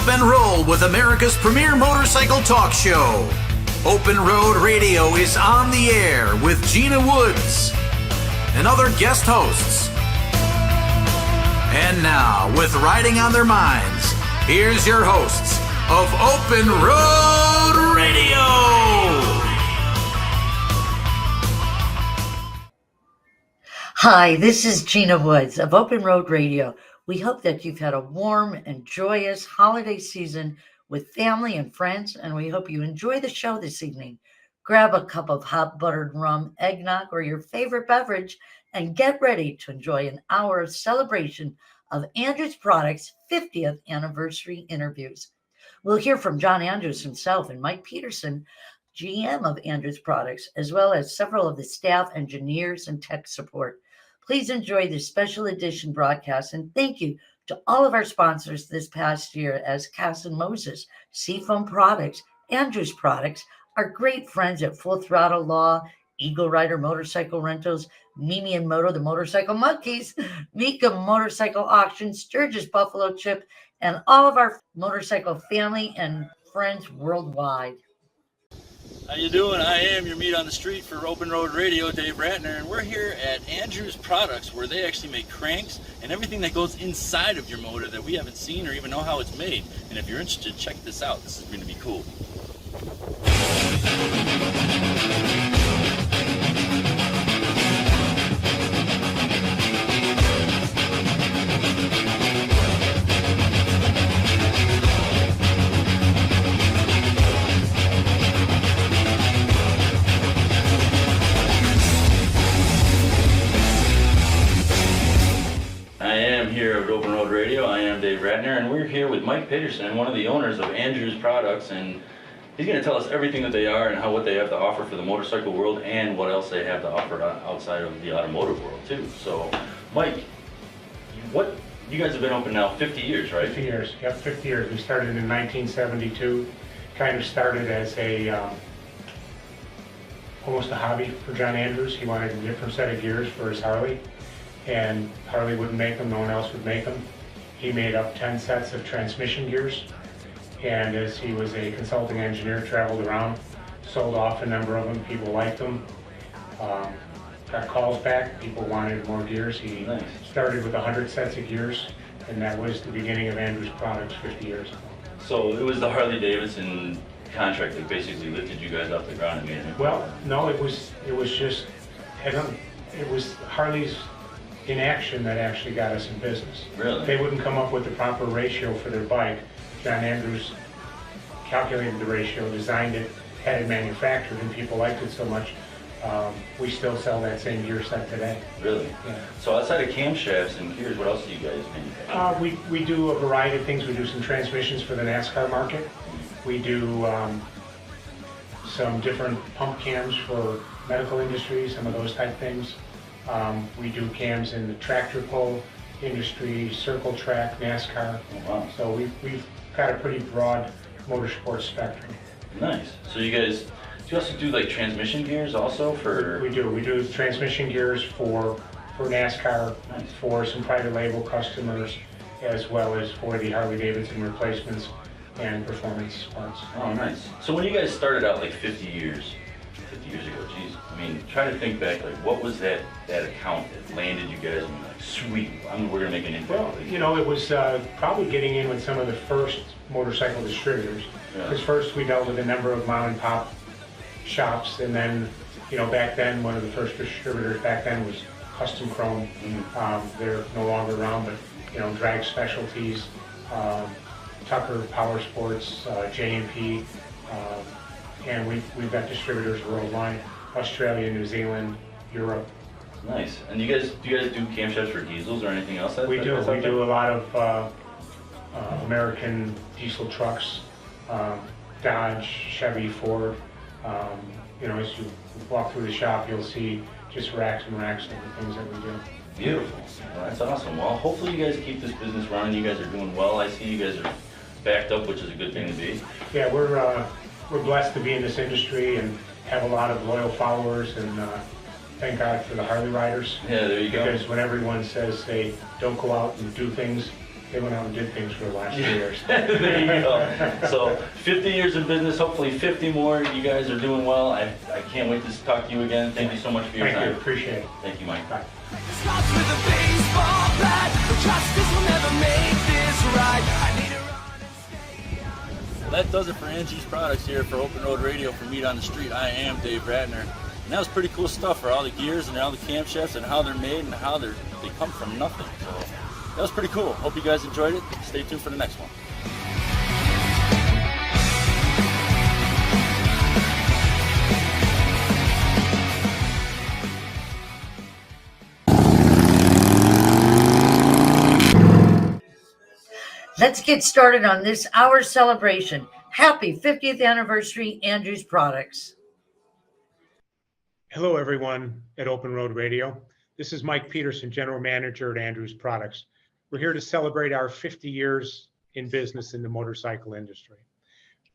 up and roll with America's premier motorcycle talk show. Open Road Radio is on the air with Gina Woods and other guest hosts. And now, with riding on their minds, here's your hosts of Open Road Radio. Hi, this is Gina Woods of Open Road Radio. We hope that you've had a warm and joyous holiday season with family and friends, and we hope you enjoy the show this evening. Grab a cup of hot buttered rum, eggnog, or your favorite beverage, and get ready to enjoy an hour of celebration of Andrews Products' 50th anniversary interviews. We'll hear from Jon Andrews himself and Mike Pedersen, GM of Andrews Products, as well as several of the staff, engineers, and tech support. Please enjoy this special edition broadcast, and thank you to all of our sponsors this past year as Cass and Moses, Seafoam Products, Andrews Products, our great friends at Full Throttle Law, Eagle Rider Motorcycle Rentals, Mimi and Moto, the Motorcycle Monkeys, Mika Motorcycle Auction, Sturgis Buffalo Chip, and all of our motorcycle family and friends worldwide. How you doing? I am your meat on the street for Open Road Radio, Dave Ratner, and we're here at Andrews Products, where they actually make cranks and everything that goes inside of your motor that we haven't seen or even know how it's made. And if you're interested, check this out. This is going to be cool. Here at Open Road Radio, I am Dave Ratner, and we're here with Mike Pedersen, one of the owners of Andrews Products, and he's going to tell us everything that they are and what they have to offer for the motorcycle world and what else they have to offer outside of the automotive world too. So, Mike, you guys have been open now 50 years, right? 50 years, yep, 50 years. We started in 1972, kind of started as almost a hobby for Jon Andrews. He wanted a different set of gears for his Harley, and Harley wouldn't make them, no one else would make them. He made up 10 sets of transmission gears, and as he was a consulting engineer, traveled around, sold off a number of them. People liked them, got calls back, people wanted more gears. He started with 100 sets of gears, and that was the beginning of Andrews Products 50 years ago. So it was the Harley Davidson contract that basically lifted you guys off the ground and made it? Well, no, it was Harley's inaction that actually got us in business. Really? They wouldn't come up with the proper ratio for their bike. Jon Andrews calculated the ratio, designed it, had it manufactured, and people liked it so much. We still sell that same gear set today. Really? Yeah. So outside of camshafts and gears, what else do you guys manufacture? We do a variety of things. We do some transmissions for the NASCAR market. We do some different pump cams for medical industry, some of those type things. We do cams in the tractor pull industry, circle track, NASCAR. Oh, wow. So we've got a pretty broad motorsport spectrum. Nice. So you guys, do you also do like transmission gears also for? We do. We do transmission gears for NASCAR, Nice. for some private label customers, as well as for the Harley Davidson replacements and performance parts. Oh, nice. So when you guys started out like 50 years ago, geez, I mean, try to think back, like what was that account that landed you guys and you're like, sweet, we're gonna make an impact. Well, you know, it was probably getting in with some of the first motorcycle distributors. Because first we dealt with a number of mom and pop shops, and then, you know, back then one of the first distributors back then was Custom Chrome. They're no longer around, but you know, Drag Specialties, Tucker Power Sports, J&P, and we've got distributors worldwide: Australia, New Zealand, Europe. Nice. And do you guys do camshafts for diesels or anything else? We do a lot of American diesel trucks, Dodge, Chevy, Ford. You know, as you walk through the shop, you'll see just racks and racks of the things that we do. Beautiful. Well, that's awesome. Well, hopefully you guys keep this business running. You guys are doing well. I see you guys are backed up, which is a good thing to be. Yeah, we're blessed to be in this industry and have a lot of loyal followers, and thank God for the Harley riders. Yeah, there you go. Because when everyone says they don't go out and do things, they went out and did things for the last 2 years. There you go. So 50 years in business, hopefully 50 more. You guys are doing well. I can't wait to talk to you again. Thank you so much for your time. Thank you, appreciate it. Thank you, Mike. Bye. Starts with a baseball bat, but justice will never make this right. I need to run and stay out of sight. Well, that does it for Andrews Products here for Open Road Radio for Meat on the Street. I am Dave Ratner. And that was pretty cool stuff for all the gears and all the camshafts and how they're made and how they come from nothing. So that was pretty cool. Hope you guys enjoyed it. Stay tuned for the next one. Let's get started on this hour celebration. Happy 50th anniversary, Andrews Products. Hello, everyone at Open Road Radio. This is Mike Pedersen, General Manager at Andrews Products. We're here to celebrate our 50 years in business in the motorcycle industry.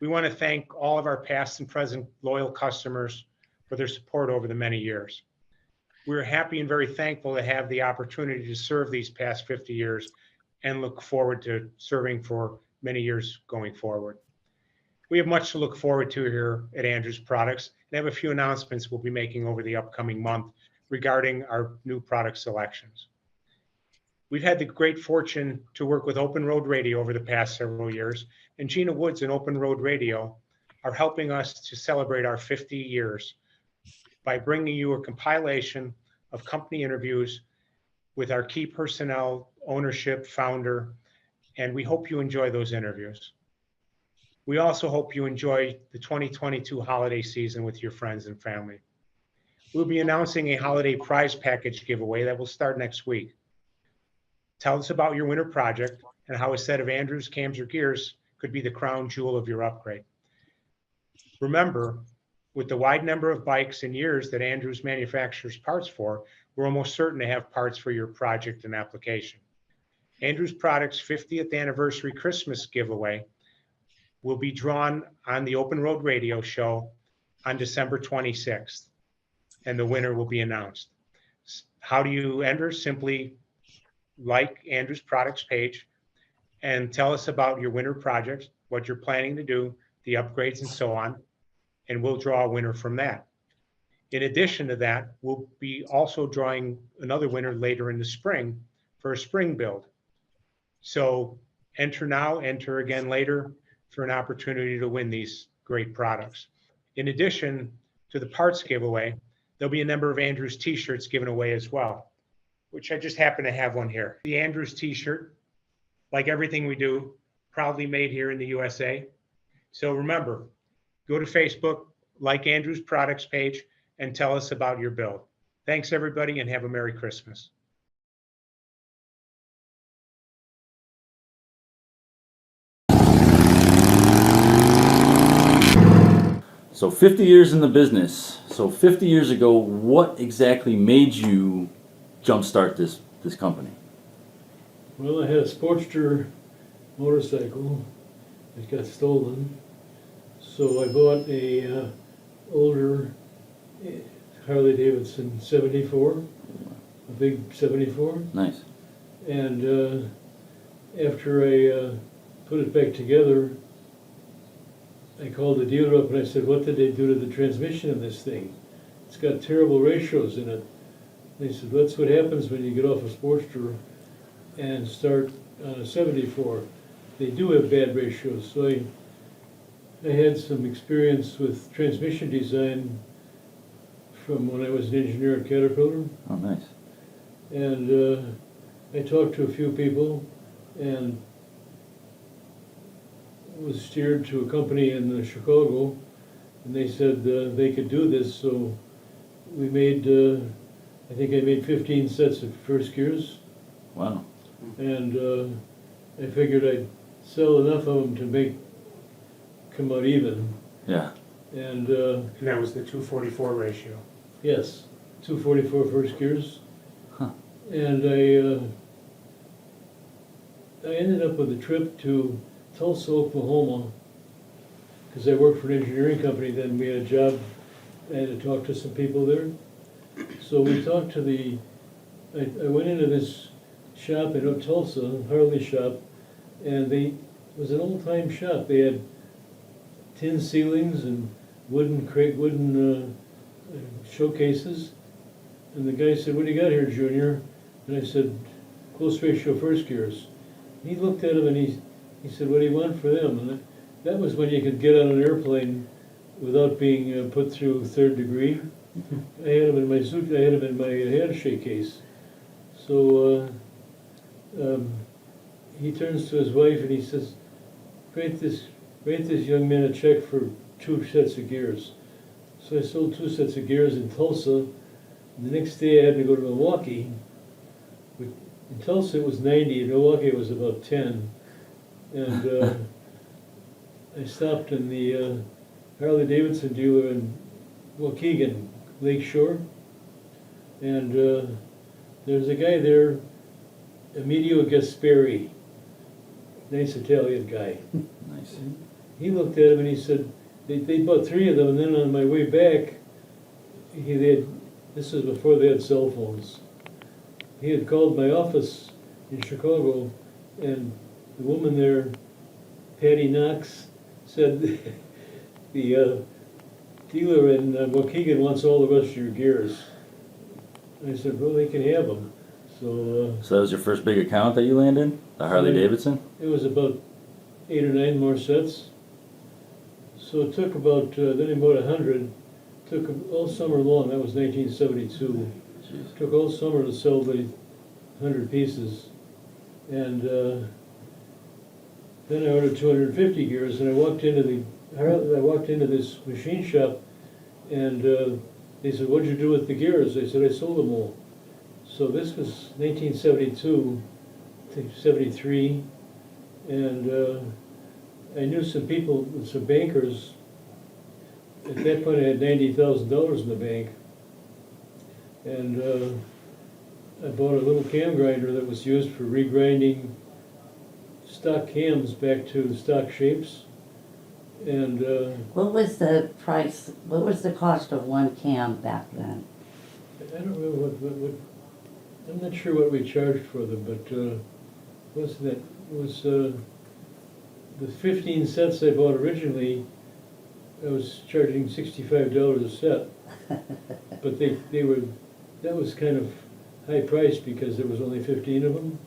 We want to thank all of our past and present loyal customers for their support over the many years. We're happy and very thankful to have the opportunity to serve these past 50 years and look forward to serving for many years going forward. We have much to look forward to here at Andrews Products and have a few announcements we'll be making over the upcoming month regarding our new product selections. We've had the great fortune to work with Open Road Radio over the past several years, and Gina Woods and Open Road Radio are helping us to celebrate our 50 years by bringing you a compilation of company interviews with our key personnel, ownership, founder, and we hope you enjoy those interviews. We also hope you enjoy the 2022 holiday season with your friends and family. We'll be announcing a holiday prize package giveaway that will start next week. Tell us about your winter project and how a set of Andrews cams or gears could be the crown jewel of your upgrade. Remember, with the wide number of bikes and years that Andrews manufactures parts for, we're almost certain to have parts for your project and application. Andrews Products 50th anniversary Christmas giveaway will be drawn on the Open Road Radio show on December 26th, and the winner will be announced. How do you enter? Simply like Andrews Products page and tell us about your winter project, what you're planning to do, the upgrades and so on, and we'll draw a winner from that. In addition to that, we'll be also drawing another winner later in the spring for a spring build. So enter now, enter again later for an opportunity to win these great products. In addition to the parts giveaway, there'll be a number of Andrews t-shirts given away as well, which I just happen to have one here. The Andrews t-shirt, like everything we do, proudly made here in the USA. So remember, go to Facebook, like Andrews Products page, and tell us about your build. Thanks, everybody, and have a Merry Christmas. So 50 years in the business. So 50 years ago, what exactly made you jumpstart this company? Well, I had a Sportster motorcycle. It got stolen. So I bought a older Harley Davidson 74, a big 74. Nice. And after I put it back together, I called the dealer up and I said, what did they do to the transmission in this thing? It's got terrible ratios in it. They said, that's what happens when you get off a Sportster and start on a 74. They do have bad ratios. So I had some experience with transmission design from when I was an engineer at Caterpillar. Oh, nice. And I talked to a few people and was steered to a company in Chicago, and they said they could do this. So we made, I think I made 15 sets of first gears. Wow. And I figured I'd sell enough of them to come out even. Yeah. And that was the 244 ratio. yes, 244 first gears. Huh. And I ended up with a trip to Tulsa, Oklahoma, because I worked for an engineering company. Then we had a job, I had to talk to some people there. So we talked to I went into this shop in Tulsa, Harley shop, And it was an old-time shop. They had tin ceilings and wooden showcases. And the guy said, "What do you got here, Junior?" And I said, "Close ratio first gears." He looked at him and he said, "What do you want for them?" And that was when you could get on an airplane without being put through third degree. I had them in my suit. I had them in my handshake case. So he turns to his wife and he says, write this young man a check for 2 sets of gears." So I sold 2 sets of gears in Tulsa. The next day I had to go to Milwaukee. In Tulsa it was 90, in Milwaukee it was about 10. And I stopped in the Harley Davidson dealer in Waukegan, Lakeshore. And there's a guy there, Emilio Gasperi, nice Italian guy. Nice. He looked at him and he said, they bought 3 of them, and then on my way back, this was before they had cell phones. He had called my office in Chicago, and the woman there, Patty Knox, said, the dealer in Waukegan wants all the rest of your gears. And I said, well, they can have them. So that was your first big account that you landed? The Harley Davidson? it was about 8 or 9 more sets. So it took about, then about 100, took all summer long, that was 1972. Jeez. Took all summer to sell the 100 pieces. And then I ordered 250 gears, and I walked into this machine shop, and they said, "What'd you do with the gears?" I said, "I sold them all." So this was 1972 to 73, and I knew some people, some bankers. At that point I had $90,000 in the bank, and I bought a little cam grinder that was used for regrinding stock cams back to stock shapes. And What was the price, what was the cost of one cam back then? I don't remember what I'm not sure what we charged for them, but wasn't it? It was the 15 sets I bought originally. I was charging $65 a set, but they were, that was kind of high price because there was only 15 of them.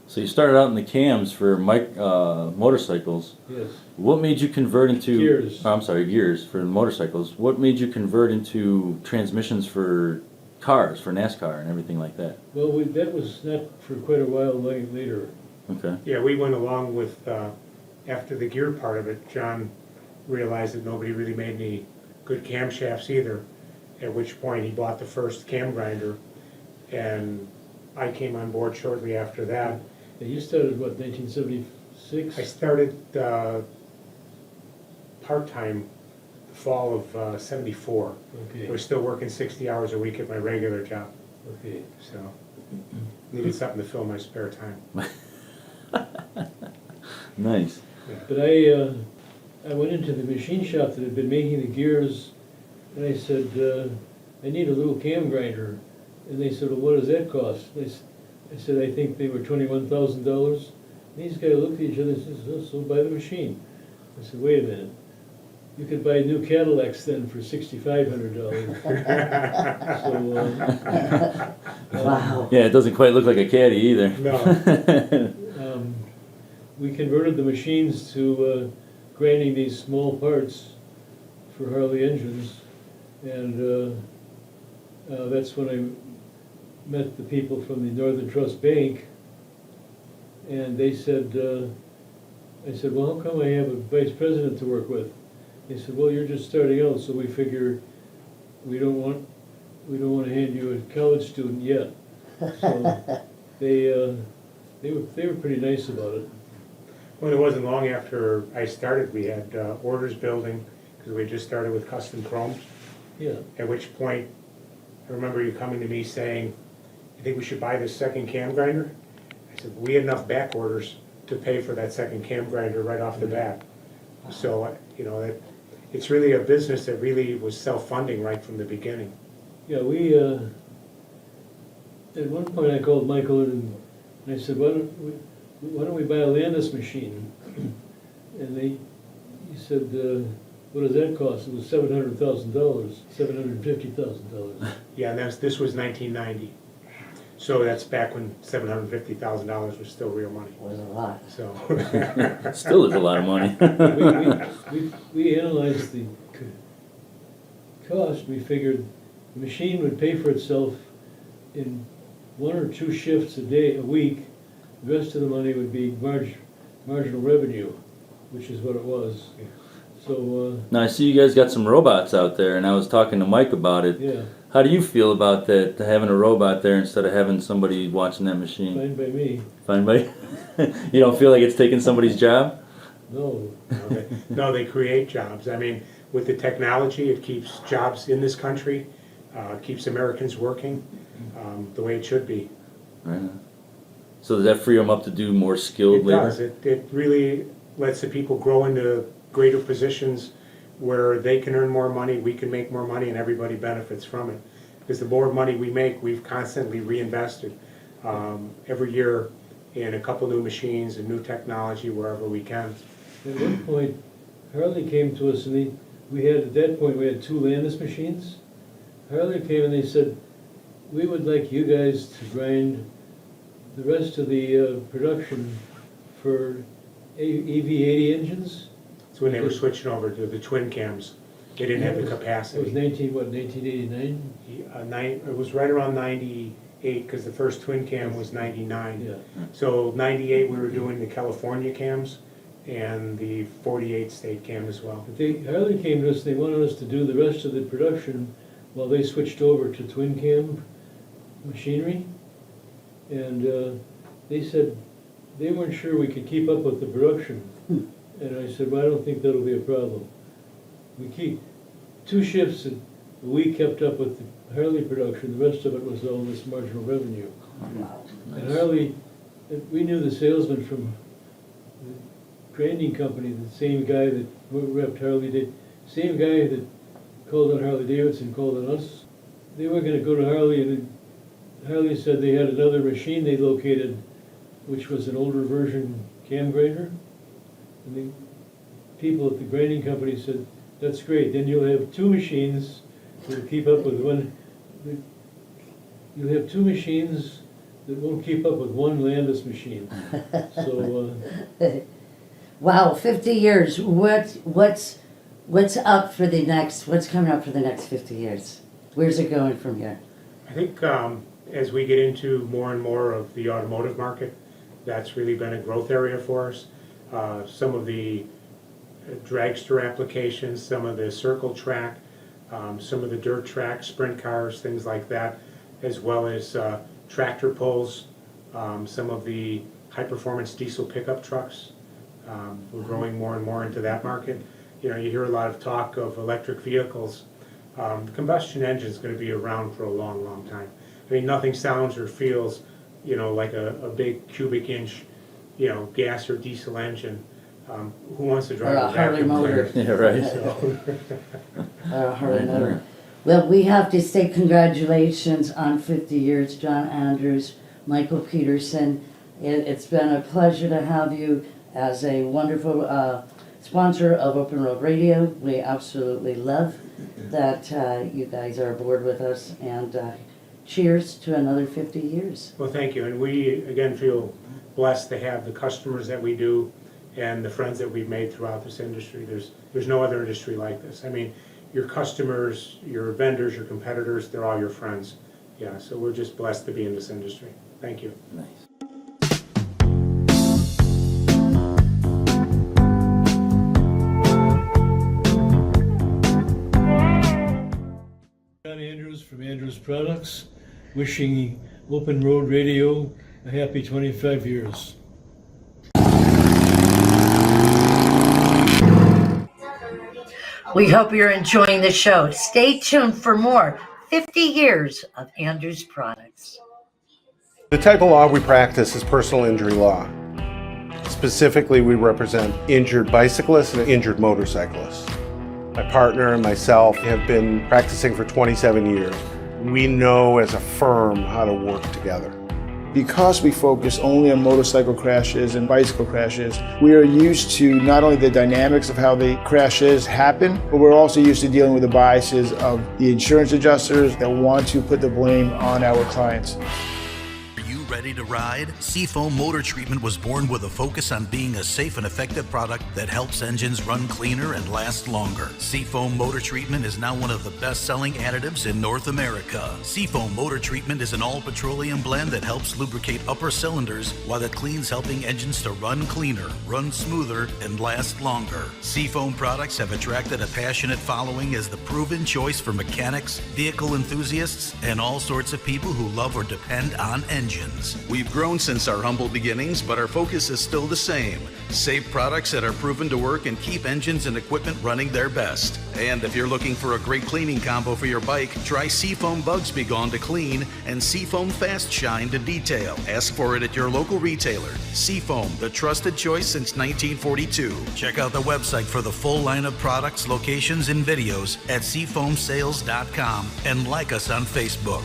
So you started out in the cams for motorcycles. Yes. What made you convert into Gears. Oh, I'm sorry, gears for motorcycles. What made you convert into transmissions for cars, for NASCAR and everything like that? Well, that was not for quite a while later. Okay. Yeah, we went along with, after the gear part of it, John realized that nobody really made any good camshafts either, at which point he bought the first cam grinder, and I came on board shortly after that. Yeah, you started, what, 1976? I started part-time the fall of 74. Okay. I was still working 60 hours a week at my regular job, Okay. so needed something to fill my spare time. Nice. But I went into the machine shop that had been making the gears, and I said, I need a little cam grinder. And they said, well, what does that cost? I said, I think they were $21,000. These guys looked at each other and said, so buy the machine. I said, wait a minute. You could buy new Cadillacs then for $6,500. So, Wow. Yeah, it doesn't quite look like a caddy either. No. we converted the machines to grinding these small parts for Harley engines, and that's when I met the people from the Northern Trust Bank, and they said, I said, well, how come I have a vice president to work with? They said, well, you're just starting out, so we figure we don't want to hand you a college student yet. So they were pretty nice about it. Well, it wasn't long after I started, we had orders building, because we just started with custom chrome, Yeah. at which point, I remember you coming to me saying, you think we should buy this second cam grinder? I said, we had enough back orders to pay for that second cam grinder right off the bat. So, you know, it's really a business that really was self-funding right from the beginning. Yeah, we, at one point I called Michael and I said, why why don't we buy a Landis machine? And he said, what does that cost? It was $700,000, $750,000. Yeah, and this was 1990. So that's back when $750,000 was still real money. Was a lot. So, Still is a lot of money. We analyzed the cost. We figured the machine would pay for itself in 1 or 2 shifts a week. The rest of the money would be marginal revenue, which is what it was. So, Now I see you guys got some robots out there, and I was talking to Mike about it. yeah, How do you feel about that, having a robot there instead of having somebody watching that machine? fine by me. Fine by you don't feel like it's taking somebody's job? No. no, they create jobs. I mean, with the technology, it keeps jobs in this country, keeps Americans working the way it should be. Right. So does that free them up to do more skilled It labor? does. It really lets the people grow into greater positions where they can earn more money, we can make more money, and everybody benefits from it. Because the more money we make, we've constantly reinvested every year in a couple new machines and new technology wherever we can. At one point, Harley came to us and at that point, we had 2 Landis machines. Harley came and they said, we would like you guys to grind the rest of the production for EV80 engines. So when they were switching over to the twin cams, they didn't have the It was capacity. 1989? It was right around 98, because the first twin cam was 99. Yeah. So 98, we were doing the California cams and the 48 state cam as well. But Harley came to us, they wanted us to do the rest of the production while they switched over to twin cam machinery. And they said they weren't sure we could keep up with the production. And I said, well, I don't think that'll be a problem. We keep 2 shifts a week kept up with the Harley production, the rest of it was all this marginal revenue. Wow. And Harley, we knew the salesman from the grinding company, the same guy that repped Harley did, same guy that called on Harley Davidson called on us. They were gonna go to Harley, and Harley said they had another machine they located, which was an older version cam grinder. And the people at the grinding company said, that's great, then you'll have 2 machines that'll keep up with one. You'll have 2 machines that won't keep up with 1 Landis machine. So, Wow, 50 years. What's up for the next? What's coming up for the next 50 years? Where's it going from here? I think as we get into more and more of the automotive market, that's really been a growth area for us. Some of the dragster applications, some of the circle track, some of the dirt track, sprint cars, things like that, as well as tractor pulls, some of the high-performance diesel pickup trucks. We're growing more and more into that market. You know, you hear a lot of talk of electric vehicles. The combustion engine is going to be around for a long, long time. I mean, nothing sounds or feels, you know, like a big cubic inch, you know, gas or diesel engine. Who wants to drive Or a a Harley vacuum motor. cleaner? Yeah, right. Harley motor. Well, we have to say congratulations on 50 years, Jon Andrews, Michael Pedersen. It's been a pleasure to have you as a wonderful sponsor of Open Road Radio. We absolutely love that you guys are aboard with us, and cheers to another 50 years. Well, thank you, and we, again, feel blessed to have the customers that we do and the friends that we've made throughout this industry. There's no other industry like this. I mean, your customers, your vendors, your competitors, they're all your friends. Yeah, so we're just blessed to be in this industry. Thank you. Nice. Jon Andrews from Andrews Products, wishing Open Road Radio a happy 25 years. We hope you're enjoying the show. Stay tuned for more 50 years of Andrews Products. The type of law we practice is personal injury law. Specifically, we represent injured bicyclists and injured motorcyclists. My partner and myself have been practicing for 27 years. We know as a firm how to work together. Because we focus only on motorcycle crashes and bicycle crashes, we are used to not only the dynamics of how the crashes happen, but we're also used to dealing with the biases of the insurance adjusters that want to put the blame on our clients. Ready to ride? Seafoam Motor Treatment was born with a focus on being a safe and effective product that helps engines run cleaner and last longer. Seafoam Motor Treatment is now one of the best-selling additives in North America. Seafoam Motor Treatment is an all-petroleum blend that helps lubricate upper cylinders while it cleans, helping engines to run cleaner, run smoother, and last longer. Seafoam products have attracted a passionate following as the proven choice for mechanics, vehicle enthusiasts, and all sorts of people who love or depend on engines. We've grown since our humble beginnings, but our focus is still the same. Safe products that are proven to work and keep engines and equipment running their best. And if you're looking for a great cleaning combo for your bike, try Seafoam Bugs Be Gone to clean and Seafoam Fast Shine to detail. Ask for it at your local retailer. Seafoam, the trusted choice since 1942. Check out the website for the full line of products, locations, and videos at seafoamsales.com and like us on Facebook.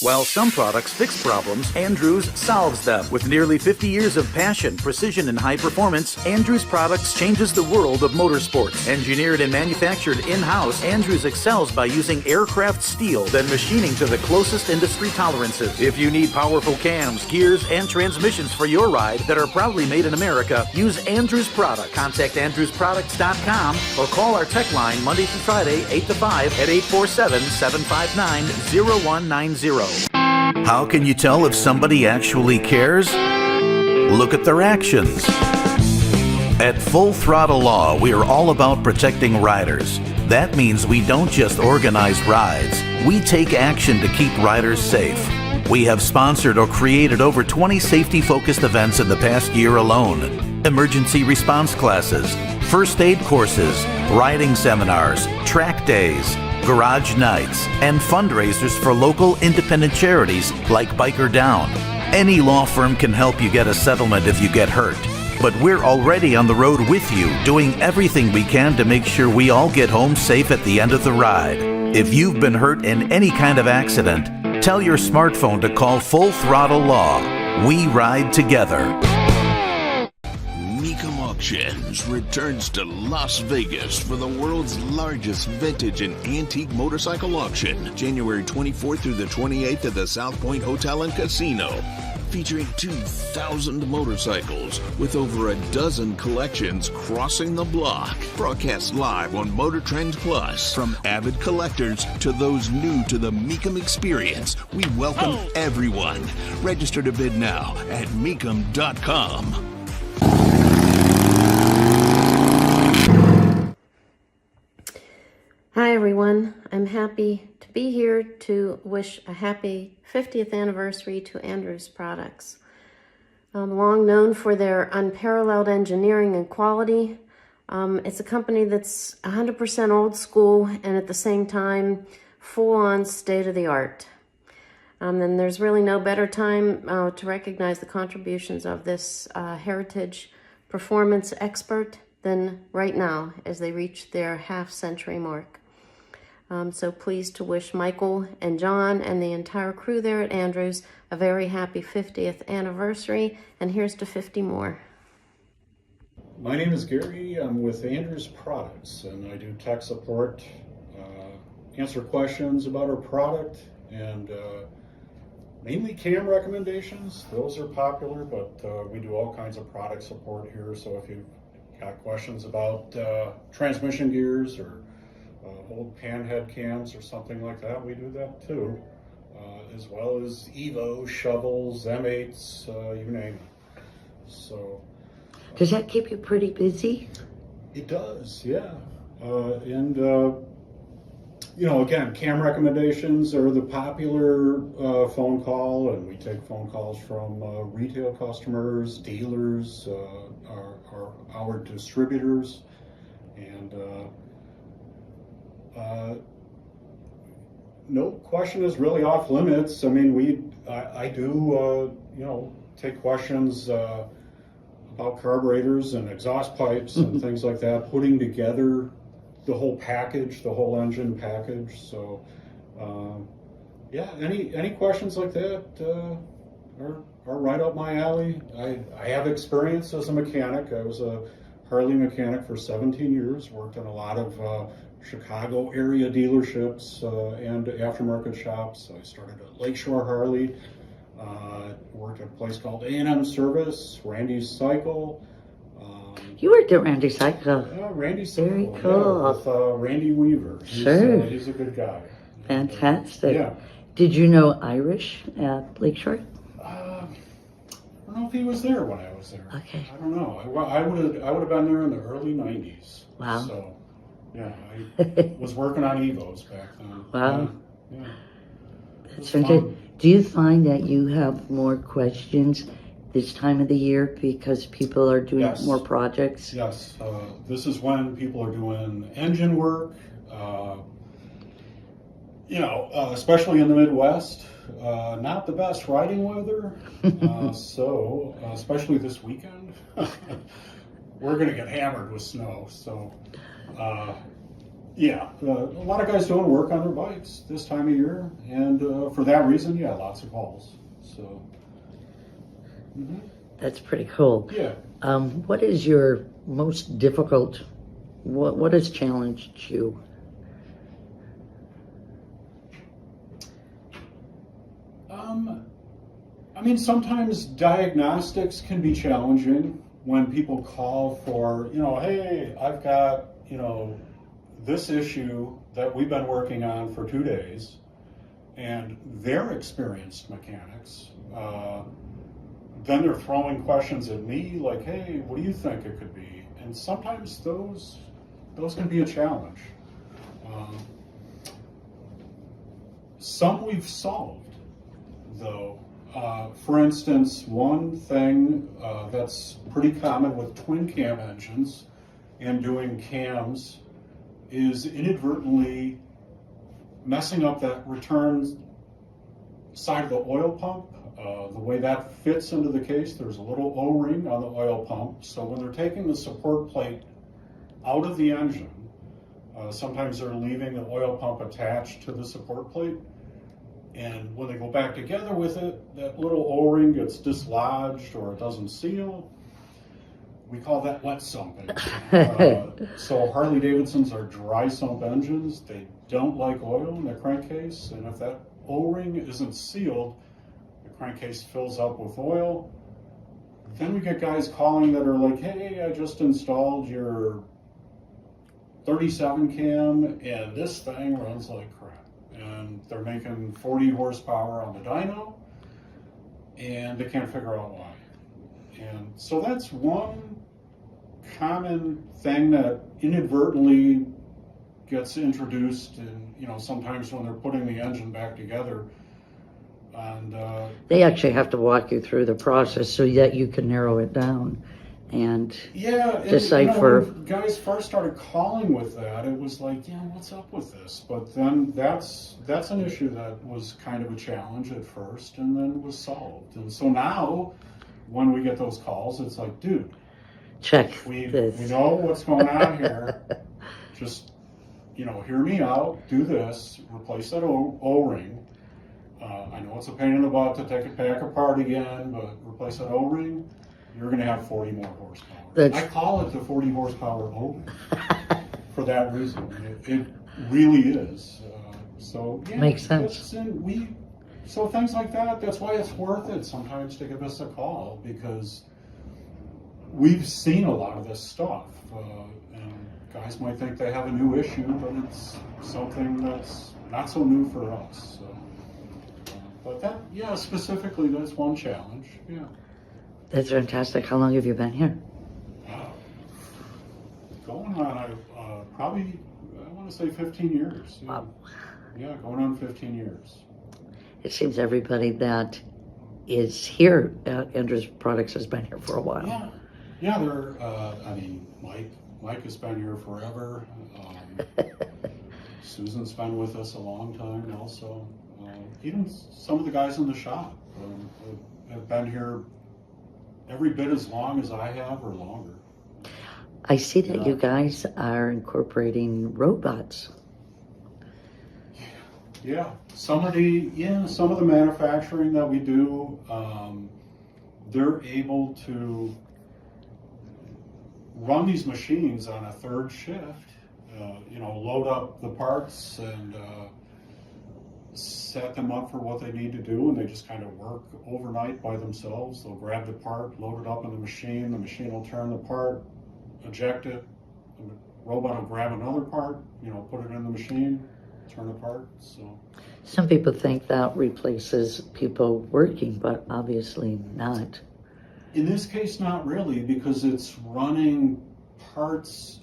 While some products fix problems, Andrews solves them. With nearly 50 years of passion, precision, and high performance, Andrews Products changes the world of motorsports. Engineered and manufactured in-house, Andrews excels by using aircraft steel, then machining to the closest industry tolerances. If you need powerful cams, gears, and transmissions for your ride that are proudly made in America, use Andrews Products. Contact AndrewsProducts.com or call our tech line Monday through Friday, 8 to 5 at 847-759-0190. How can you tell if somebody actually cares? Look at their actions. At Full Throttle Law, we are all about protecting riders. That means we don't just organize rides, we take action to keep riders safe. We have sponsored or created over 20 safety-focused events in the past year alone. Emergency response classes, first aid courses, riding seminars, track days, garage nights, and fundraisers for local independent charities like Biker Down. Any law firm can help you get a settlement if you get hurt. But we're already on the road with you, doing everything we can to make sure we all get home safe at the end of the ride. If you've been hurt in any kind of accident, tell your smartphone to call Full Throttle Law. We ride together. Auctions returns to Las Vegas for the world's largest vintage and antique motorcycle auction, January 24th through the 28th at the South Point Hotel and Casino. Featuring 2,000 motorcycles with over a dozen collections crossing the block. Broadcast live on Motor Trend Plus. From avid collectors to those new to the Mecum experience, we welcome everyone. Register to bid now at mecum.com. Hi everyone, I'm happy to be here to wish a happy 50th anniversary to Andrews Products. Long known for their unparalleled engineering and quality, it's a company that's 100% old school and at the same time full-on state-of-the-art. And there's really no better time to recognize the contributions of this heritage performance expert than right now as they reach their half-century mark. So pleased to wish Michael and John and the entire crew there at Andrews a very happy 50th anniversary, and here's to 50 more. My name is Gary. I'm with Andrews Products, and I do tech support, answer questions about our product, and mainly cam recommendations. Those are popular, but we do all kinds of product support here, so if you've got questions about transmission gears or old panhead cams or something like that, we do that too, as well as Evo, shovels, M8s, you name it. So, does that keep you pretty busy? It does, yeah. And you know, again, cam recommendations are the popular phone call, and we take phone calls from retail customers, dealers, our distributors, and no question is really off limits. I mean, I do, you know, take questions about carburetors and exhaust pipes and things like that, putting together the whole package, the whole engine package. So yeah, any questions like that are right up my alley. I have experience as a mechanic. I was a Harley mechanic for 17 years, worked in a lot of Chicago area dealerships and aftermarket shops. I started at Lakeshore Harley, worked at a place called A&M Service, Randy's Cycle. You worked at Randy's Cycle. Randy's Cycle. Very cool. Yeah, with Randy Weaver. Sure. He's a good guy. Fantastic. Yeah. Did you know Irish at Lakeshore? I don't know if he was there when I was there. Okay. I don't know. I would have been there in the early 90s. Wow. So, yeah, I was working on Evos back then. Wow. Yeah. That's fantastic. Do you find that you have more questions this time of the year because people are doing Yes. more projects? Yes. This is when people are doing engine work. Especially in the Midwest, not the best riding weather. So, especially this weekend, we're going to get hammered with snow. So, a lot of guys doing work on their bikes this time of year, and for that reason, lots of calls. So, That's pretty cool. yeah. What is your most difficult? What has challenged you? Sometimes diagnostics can be challenging when people call for, hey, I've got, this issue that we've been working on for 2 days, and they're experienced mechanics. Then they're throwing questions at me like, hey, what do you think it could be? And sometimes those can be a challenge. Some we've solved, though. For instance, one thing that's pretty common with twin cam engines and doing cams is inadvertently messing up that return side of the oil pump. The way that fits into the case, there's a little O-ring on the oil pump. So when they're taking the support plate out of the engine, sometimes they're leaving the oil pump attached to the support plate. And when they go back together with it, that little O-ring gets dislodged or it doesn't seal. We call that wet sumping. So Harley Davidsons are dry sump engines. They don't like oil in their crankcase. And if that O-ring isn't sealed, the crankcase fills up with oil. Then we get guys calling that are like, hey, I just installed your 37 cam and this thing runs like crap. And they're making 40 horsepower on the dyno, and they can't figure out why. And so that's one common thing that inadvertently gets introduced, and sometimes when they're putting the engine back together. And They actually have to walk you through the process so that you can narrow it down and decipher. When guys first started calling with that, it was like, what's up with this? But then that's an issue that was kind of a challenge at first, and then was solved. And so now, when we get those calls, it's like, dude, check we this. We know what's going on here. Just hear me out. Do this. Replace that O-ring. I know it's a pain in the butt to take it back apart again, but replace that O-ring. You're going to have 40 more horsepower. I call it the 40 horsepower O-ring for that reason. It really is. Makes sense. So things like that, that's why it's worth it sometimes to give us a call, because we've seen a lot of this stuff. And guys might think they have a new issue, but it's something that's not so new for us. But that, specifically, that's one challenge. Yeah. That's fantastic. How long have you been here? Going on, probably, I want to say 15 years. Yeah. Wow. Yeah, going on 15 years. It seems everybody that is here at Andrews Products has been here for a while. Yeah, Mike has been here forever. Susan's been with us a long time also. Even some of the guys in the shop have been here every bit as long as I have or longer. I see that you guys are incorporating robots. Yeah, some of the manufacturing that we do, they're able to run these machines on a third shift. Load up the parts and set them up for what they need to do, and they just kind of work overnight by themselves. They'll grab the part, load it up in the machine will turn the part, eject it, the robot will grab another part, put it in the machine, turn apart. So Some people think that replaces people working, but obviously not. in this case, not really, because it's running parts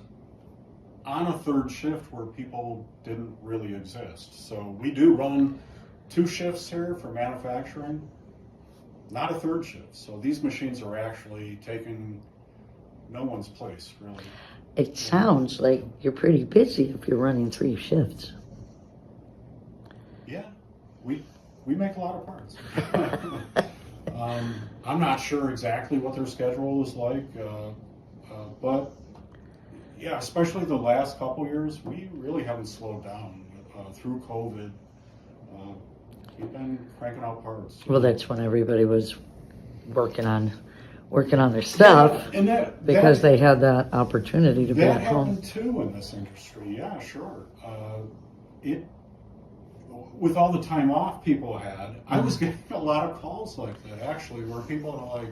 on a third shift where people didn't really exist. So we do run 2 shifts here for manufacturing, not a third shift. So these machines are actually taking no one's place, really. It sounds like you're pretty busy if you're running 3 shifts. Yeah, we make a lot of parts. I'm not sure exactly what their schedule is like, but yeah, especially the last couple years, we really haven't slowed down through COVID. We've been cranking out parts. Well, that's when everybody was working on their stuff, and that, because they had that opportunity to be that at home. happened too in this industry. Yeah, sure. With all the time off people had, I was getting a lot of calls like that actually, where people are like,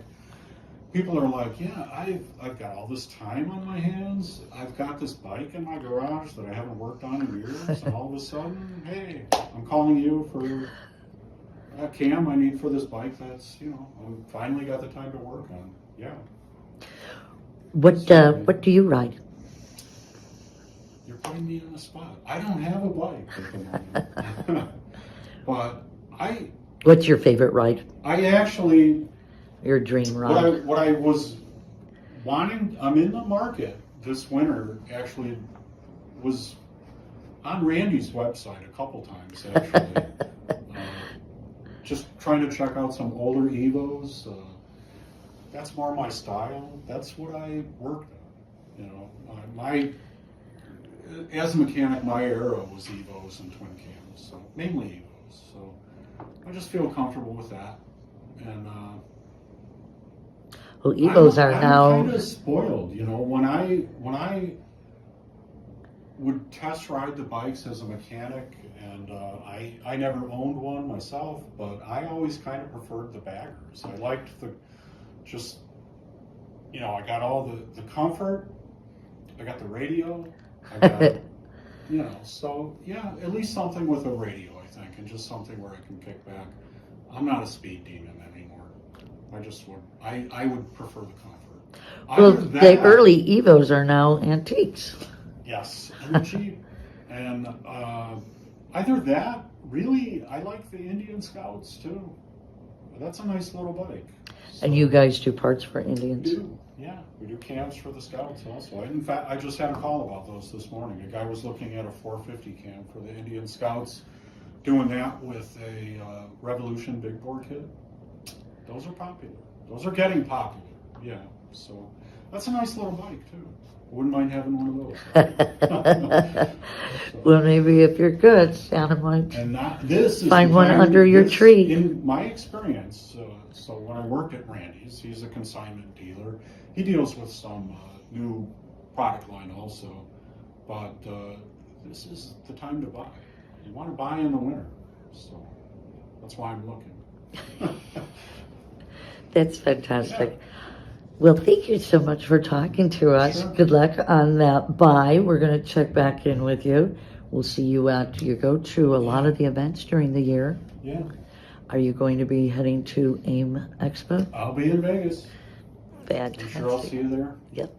yeah, I've got all this time on my hands. I've got this bike in my garage that I haven't worked on in years, and all of a sudden, hey, I'm calling you for a cam I need for this bike that's, I finally got the time to work on. Yeah. What do you ride? You're putting me on the spot. I don't have a bike at the moment. But What's your favorite ride? I actually, Your dream ride? what I was wanting, I'm in the market this winter, actually was on Randy's website a couple times, actually. Just trying to check out some older Evos. That's more my style. That's what I worked on. As a mechanic, my era was Evos and twin cams, so mainly Evos. So I just feel comfortable with that. And Well, Evos I'm now kind of spoiled, when I would test ride the bikes as a mechanic, and I never owned one myself, but I always kind of preferred the baggers. I liked I got all the comfort, I got the radio, I got, so yeah, at least something with a radio, I think, and just something where I can kick back. I'm not a speed demon anymore. I would prefer the comfort. Well, the early Evos are now antiques. Yes, and they're cheap. And either that, really, I like the Indian Scouts too. That's a nice little bike. So, And you guys do parts for Indians? we do, yeah, we do cams for the Scouts also. In fact, I just had a call about those this morning. A guy was looking at a 450 cam for the Indian Scouts, doing that with a Revolution big bore kit. Those are popular. Those are getting popular, yeah. So that's a nice little bike too. Wouldn't mind having one of those. Well, maybe if you're good, Santa might And this is find one under your tree. In my experience, so when I worked at Randy's, he's a consignment dealer. He deals with some new product line also, but this is the time to buy. You want to buy in the winter, so that's why I'm looking. That's fantastic. Yeah. Well, thank you so much for talking to us. Sure. Good luck on that buy. We're going to check back in with you. We'll see you go to a lot of the events during the year. Yeah. Are you going to be heading to AIM Expo? I'll be in Vegas. Fantastic. I'm sure I'll see you there. Yep.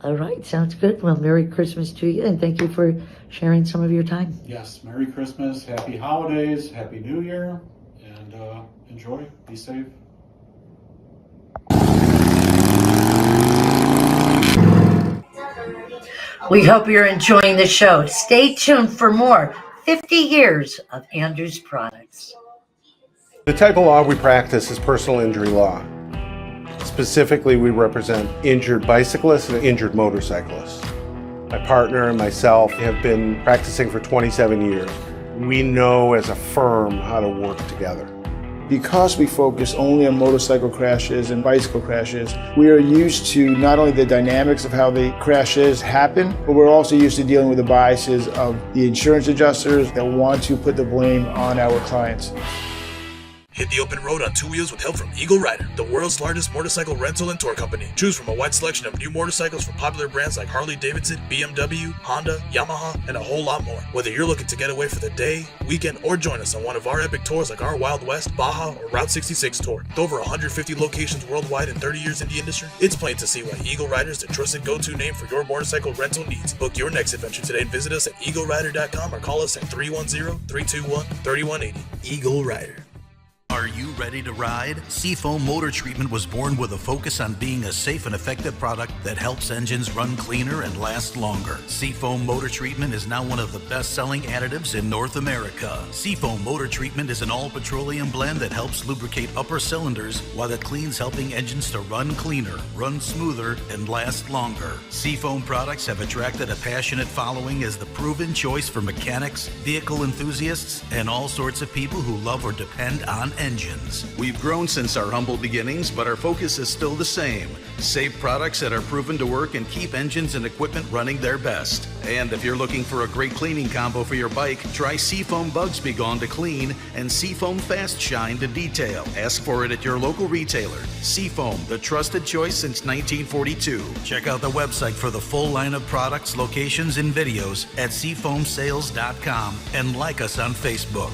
All right, sounds good. Well, Merry Christmas to you, and thank you for sharing some of your time. Yes, Merry Christmas, Happy Holidays, Happy New Year, and enjoy, be safe. We hope you're enjoying the show. Stay tuned for more 50 years of Andrews products. The type of law we practice is personal injury law. Specifically, we represent injured bicyclists and injured motorcyclists. My partner and myself have been practicing for 27 years. We know as a firm how to work together. Because we focus only on motorcycle crashes and bicycle crashes, we are used to not only the dynamics of how the crashes happen, but we're also used to dealing with the biases of the insurance adjusters that want to put the blame on our clients. Hit the open road on two wheels with help from Eagle Rider, the world's largest motorcycle rental and tour company. Choose from a wide selection of new motorcycles from popular brands like Harley-Davidson, BMW, Honda, Yamaha, and a whole lot more. Whether you're looking to get away for the day, weekend, or join us on one of our epic tours like our Wild West, Baja, or Route 66 tour. With over 150 locations worldwide and 30 years in the industry, it's plain to see why Eagle Rider is the trusted go-to name for your motorcycle rental needs. Book your next adventure today and visit us at eaglerider.com or call us at 310-321-3180. Eagle Rider. Are you ready to ride? Seafoam Motor Treatment was born with a focus on being a safe and effective product that helps engines run cleaner and last longer. Seafoam Motor Treatment is now one of the best-selling additives in North America. Seafoam Motor Treatment is an all-petroleum blend that helps lubricate upper cylinders while it cleans, helping engines to run cleaner, run smoother, and last longer. Seafoam products have attracted a passionate following as the proven choice for mechanics, vehicle enthusiasts, and all sorts of people who love or depend on engines. We've grown since our humble beginnings, but our focus is still the same. Safe products that are proven to work and keep engines and equipment running their best. And if you're looking for a great cleaning combo for your bike, try Seafoam Bugs Be Gone to clean and Seafoam Fast Shine to detail. Ask for it at your local retailer. Seafoam, the trusted choice since 1942. Check out the website for the full line of products, locations, and videos at seafoamsales.com and like us on Facebook.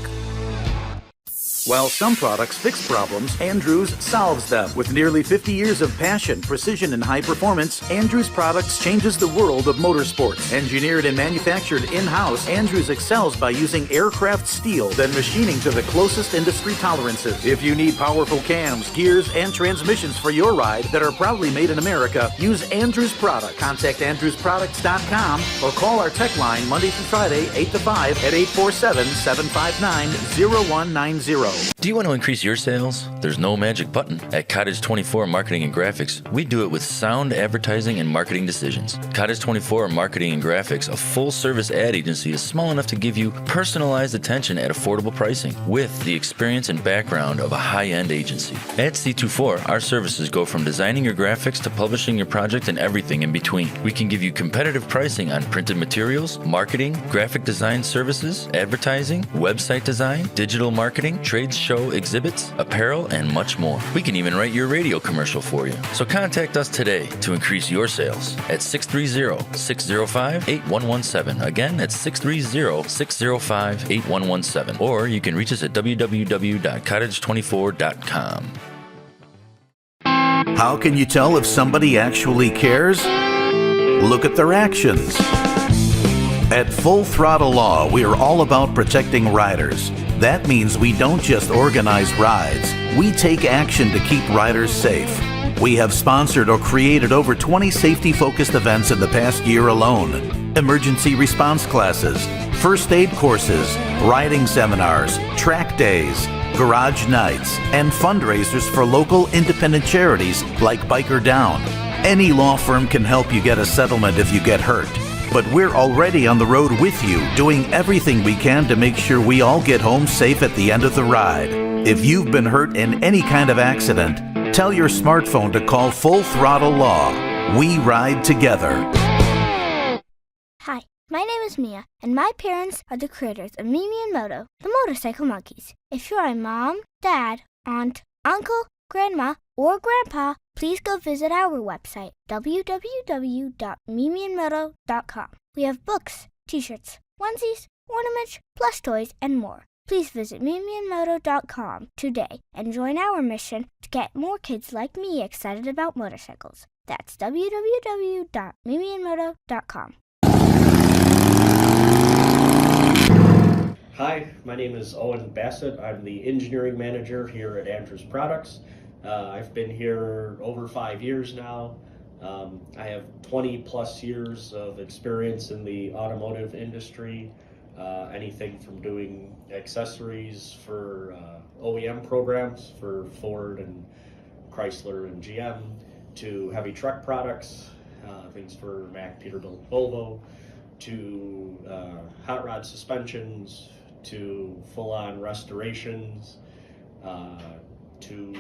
While some products fix problems, Andrews solves them. With nearly 50 years of passion, precision, and high performance, Andrews Products changes the world of motorsports. Engineered and manufactured in-house, Andrews excels by using aircraft steel, then machining to the closest industry tolerances. If you need powerful cams, gears, and transmissions for your ride that are proudly made in America, use Andrews Products. Contact AndrewsProducts.com or call our tech line Monday through Friday, 8 to 5 at 847-759-0190. Do you want to increase your sales? There's no magic button. At Cottage 24 Marketing and Graphics, we do it with sound advertising and marketing decisions. Cottage 24 Marketing and Graphics, a full-service ad agency, is small enough to give you personalized attention at affordable pricing with the experience and background of a high-end agency. At C24, our services go from designing your graphics to publishing your project and everything in between. We can give you competitive pricing on printed materials, marketing, graphic design services, advertising, website design, digital marketing, trade show exhibits, apparel, and much more. We can even write your radio commercial for you. So contact us today to increase your sales at 630-605-8117. Again, that's 630-605-8117. Or you can reach us at www.cottage24.com. How can you tell if somebody actually cares? Look at their actions. At Full Throttle Law, we are all about protecting riders. That means we don't just organize rides, we take action to keep riders safe. We have sponsored or created over 20 safety-focused events in the past year alone. Emergency response classes, first aid courses, riding seminars, track days, garage nights, and fundraisers for local independent charities like Biker Down. Any law firm can help you get a settlement if you get hurt. But we're already on the road with you, doing everything we can to make sure we all get home safe at the end of the ride. If you've been hurt in any kind of accident, tell your smartphone to call Full Throttle Law. We ride together. Hi, my name is Mia, and my parents are the creators of Mimi and Moto, the motorcycle monkeys. If you're a mom, dad, aunt, uncle, grandma, or grandpa, please go visit our website, www.mimiandmoto.com. We have books, t-shirts, onesies, ornaments, plush toys, and more. Please visit mimiandmoto.com today and join our mission to get more kids like me excited about motorcycles. That's www.mimiandmoto.com. Hi, my name is Owen Bassett. I'm the engineering manager here at Andrews Products. I've been here over 5 years now. I have 20 plus years of experience in the automotive industry, anything from doing accessories for OEM programs for Ford and Chrysler and GM, to heavy truck products, things for Mack, Peterbilt, Volvo, to hot rod suspensions, to full-on restorations, to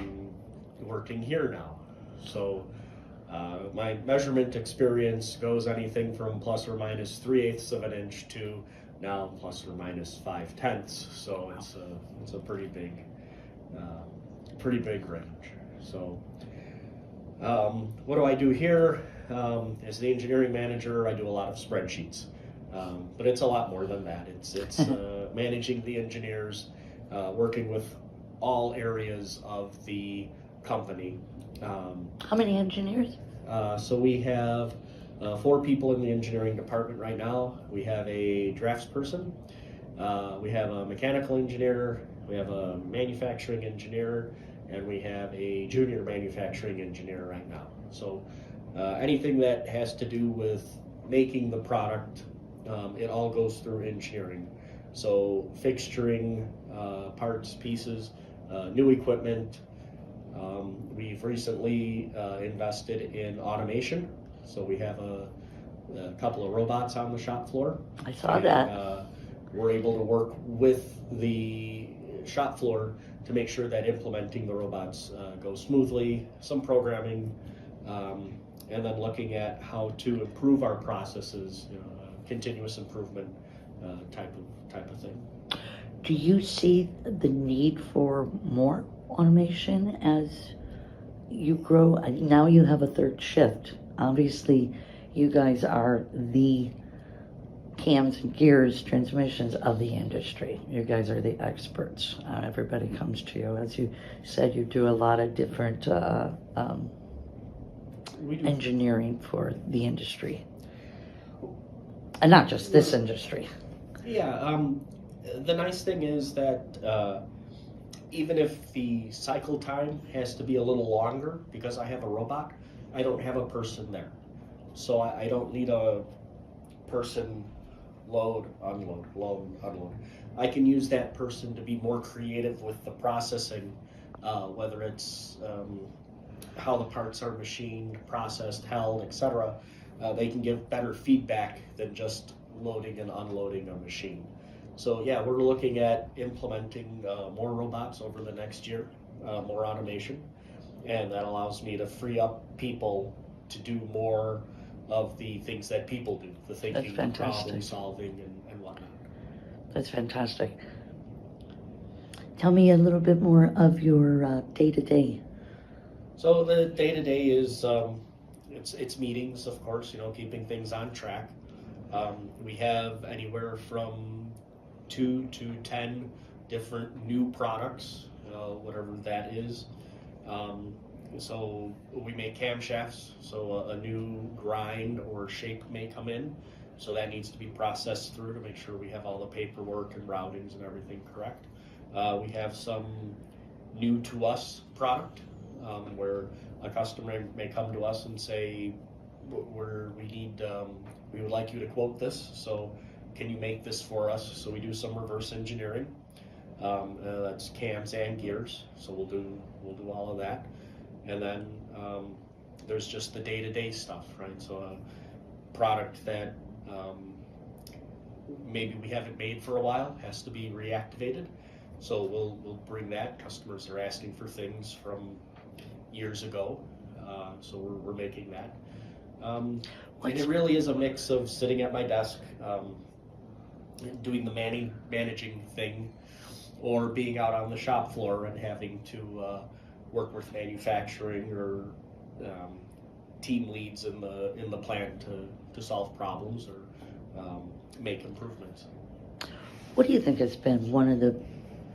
working here now. So my measurement experience goes anything from plus or minus 3/8 of an inch to now plus or minus 5/10. So it's a pretty big range. So what do I do here? As the engineering manager, I do a lot of spreadsheets, but it's a lot more than that. It's managing the engineers, working with all areas of the company. How many engineers? So we have 4 people in the engineering department right now. We have a draftsperson, we have a mechanical engineer, we have a manufacturing engineer, and we have a junior manufacturing engineer right now. So anything that has to do with making the product, it all goes through engineering. So fixturing, parts, pieces, new equipment. We've recently invested in automation. So we have a couple of robots on the shop floor. I saw that. We're able to work with the shop floor to make sure that implementing the robots goes smoothly, some programming, and then looking at how to improve our processes, continuous improvement type of thing. Do you see the need for more automation as you grow? Now you have a third shift. Obviously, you guys are the cams and gears, transmissions of the industry. You guys are the experts. Everybody comes to you. As you said, you do a lot of different engineering for the industry. And not just this industry. Yeah, the nice thing is that even if the cycle time has to be a little longer, because I have a robot, I don't have a person there. So I don't need a person load, unload. I can use that person to be more creative with the processing, whether it's how the parts are machined, processed, held, etc. They can give better feedback than just loading and unloading a machine. So yeah, we're looking at implementing more robots over the next year, more automation, and that allows me to free up people to do more of the things that people do, the thinking, the problem solving, and whatnot. That's fantastic. Tell me a little bit more of your day-to-day. So the day-to-day is it's meetings, of course, keeping things on track. We have anywhere from 2 to 10 different new products, whatever that is. So we make camshafts, so a new grind or shape may come in, so that needs to be processed through to make sure we have all the paperwork and routings and everything correct. We have some new to us product where a customer may come to us and say, we would like you to quote this, so can you make this for us? So we do some reverse engineering. That's cams and gears, so we'll do all of that. And then there's just the day-to-day stuff, right? So a product that maybe we haven't made for a while has to be reactivated. So we'll bring that. Customers are asking for things from years ago, so we're making that. And it really is a mix of sitting at my desk, doing the managing thing, or being out on the shop floor and having to work with manufacturing or team leads in the plant to solve problems or make improvements. What do you think has been one of the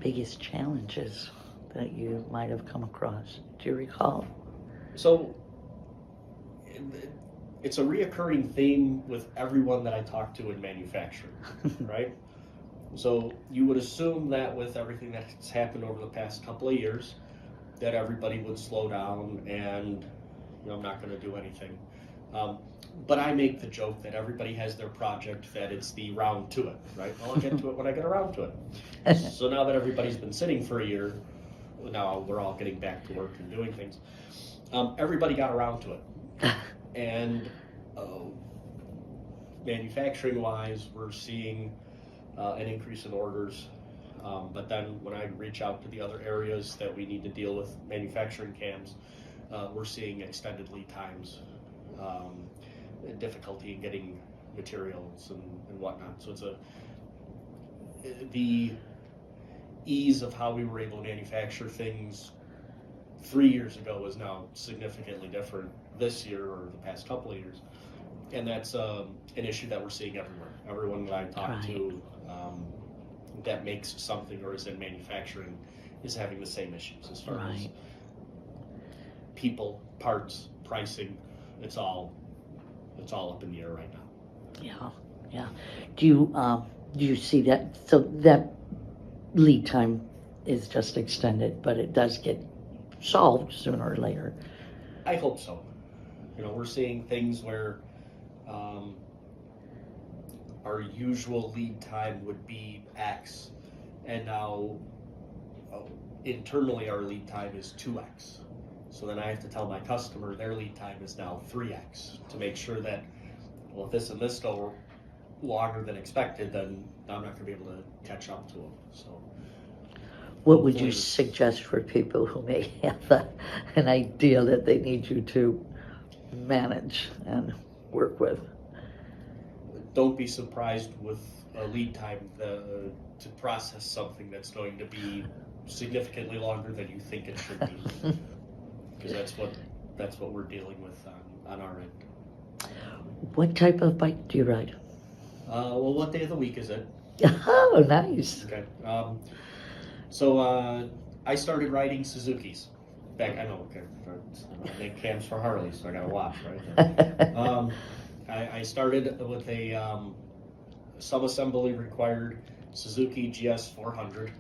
biggest challenges that you might have come across? Do you recall? So it's a reoccurring theme with everyone that I talk to in manufacturing, right? So you would assume that with everything that's happened over the past couple of years, that everybody would slow down and I'm not going to do anything. But I make the joke that everybody has their project, that it's the round to it, right? I'll get to it when I get around to it. So now that everybody's been sitting for a year, now we're all getting back to work and doing things. Everybody got around to it. And manufacturing-wise, we're seeing an increase in orders But then when I reach out to the other areas that we need to deal with manufacturing cams, we're seeing extended lead times, difficulty in getting materials and whatnot. So the ease of how we were able to manufacture things 3 years ago is now significantly different this year or the past couple of years. And that's an issue that we're seeing everywhere. Everyone that I talk to that makes something or is in manufacturing is having the same issues as far as people, parts, pricing. It's all up in the air right now. Yeah. Do you see that? So that lead time is just extended, but it does get solved sooner or later. I hope so. We're seeing things where our usual lead time would be X, and now internally our lead time is 2X. So then I have to tell my customer their lead time is now 3X to make sure that, well, if this and this go longer than expected, then I'm not going to be able to catch up to them. So, what would you suggest for people who may have an idea that they need you to manage and work with? Don't be surprised with a lead time to process something that's going to be significantly longer than you think it should be, because that's what we're dealing with on our end. What type of bike do you ride? Well, what day of the week is it? Oh, nice. Okay. So I started riding Suzuki's back. I know. Okay. I make cams for Harley, so I got to watch, right? I started with a sub-assembly required Suzuki GS 400.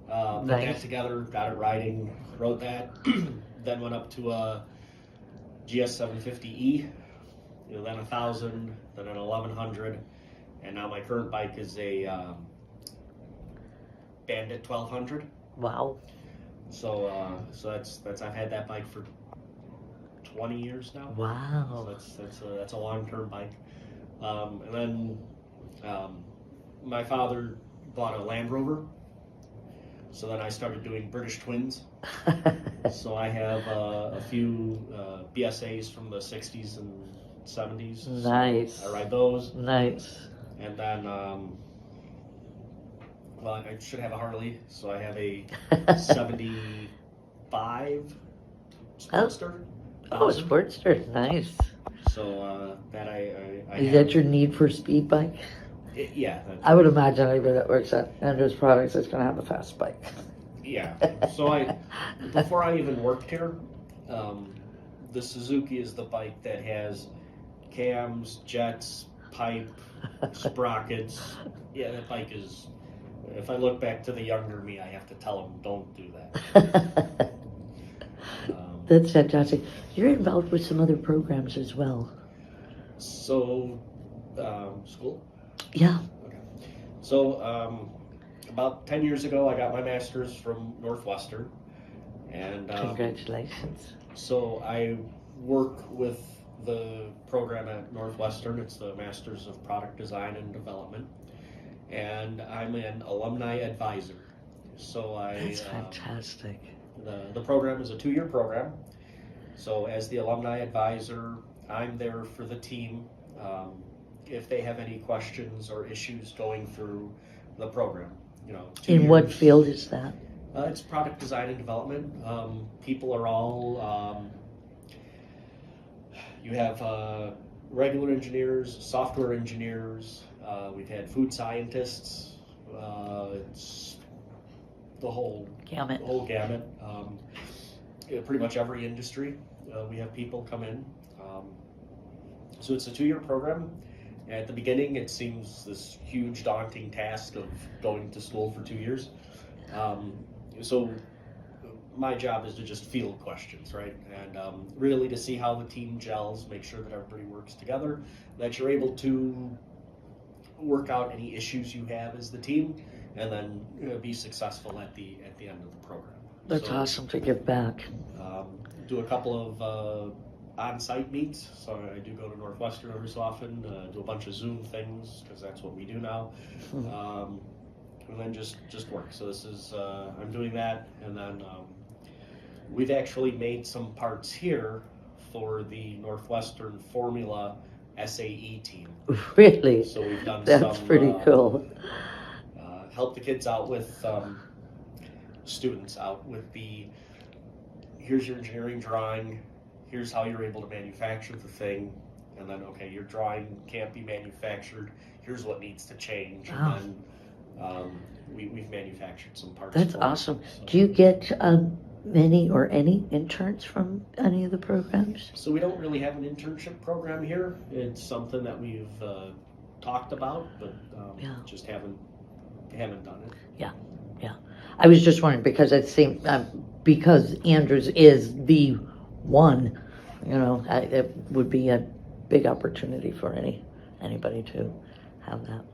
Put that together, got it riding, rode that, then went up to a GS 750E, then 1000, then an 1100, and now my current bike is a Bandit 1200. Wow. So that's I've had that bike for 20 years now. Wow. So that's a long-term bike. And then my father bought a Land Rover. So then I started doing British Twins. So I have a few BSAs from the 60s and 70s. Nice. So I ride those. Nice. And then, well, I should have a Harley. So I have a 75 Sportster. Oh, a Sportster. Nice. So that I is that your Need for Speed bike? Yeah. I would imagine anybody that works at Andrews Products is going to have a fast bike. Yeah. So before I even worked here, the Suzuki is the bike that has cams, jets, pipe, sprockets. Yeah, that bike is. If I look back to the younger me, I have to tell him, don't do that. That's fantastic. You're involved with some other programs as well. So, school? Yeah. Okay. So, about 10 years ago, I got my master's from Northwestern. And congratulations. So I work with the program at Northwestern. It's the Masters of Product Design and Development. And I'm an alumni advisor. So That's fantastic. The program is a 2-year program. So as the alumni advisor, I'm there for the team if they have any questions or issues going through the program. In what field is that? It's product design and development. People are all, you have regular engineers, software engineers, we've had food scientists, it's the whole gamut. Pretty much every industry, we have people come in. So it's a 2-year program. At the beginning, it seems this huge, daunting task of going to school for 2 years. So my job is to just field questions, right? And really to see how the team gels, make sure that everybody works together, that you're able to work out any issues you have as the team, and then be successful at the end of the program. That's awesome to give back. Do a couple of on-site meets, so I do go to Northwestern every so often, do a bunch of Zoom things, because that's what we do now. and then just work. So this is I'm doing that, and then we've actually made some parts here for the Northwestern Formula SAE team. Really? So we've done That's some, pretty cool. Help the kids out with students out with the here's your engineering drawing, here's how you're able to manufacture the thing, and then okay, your drawing can't be manufactured, here's what needs to change. Wow. And then we've manufactured some parts. That's for awesome. them, so. Do you get many or any interns from any of the programs? So we don't really have an internship program here. It's something that we've talked about, but just haven't done it. Yeah. I was just wondering because it seemed because Andrews is the one, it would be a big opportunity for anybody to have that.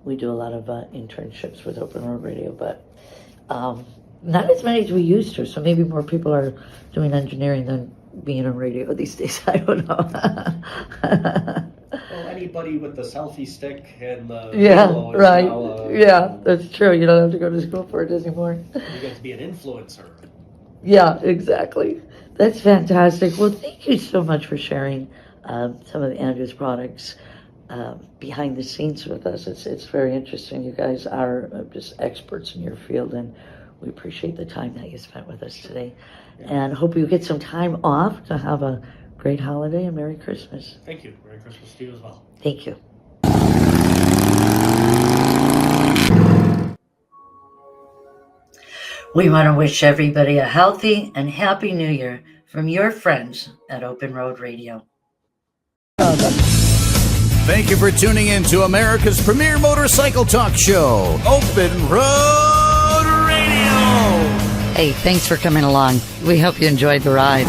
We do a lot of internships with Open Road Radio, but not as many as we used to. So maybe more people are doing engineering than being on radio these days. I don't know. Well, anybody with the selfie stick and the Yeah, pillow is right. now, That's true. You don't have to go to school for it anymore. You get to be an influencer. Yeah, exactly. That's fantastic. Well, thank you so much for sharing some of Andrew's products behind the scenes with us. It's very interesting. You guys are just experts in your field, and we appreciate the time that you spent with us today. And hope you get some time off to have a great holiday and Merry Christmas. Thank you. Merry Christmas to you as well. Thank you. We want to wish everybody a healthy and happy New Year from your friends at Open Road Radio. Thank you for tuning in to America's premier motorcycle talk show, Open Road Radio. Hey, thanks for coming along. We hope you enjoyed the ride.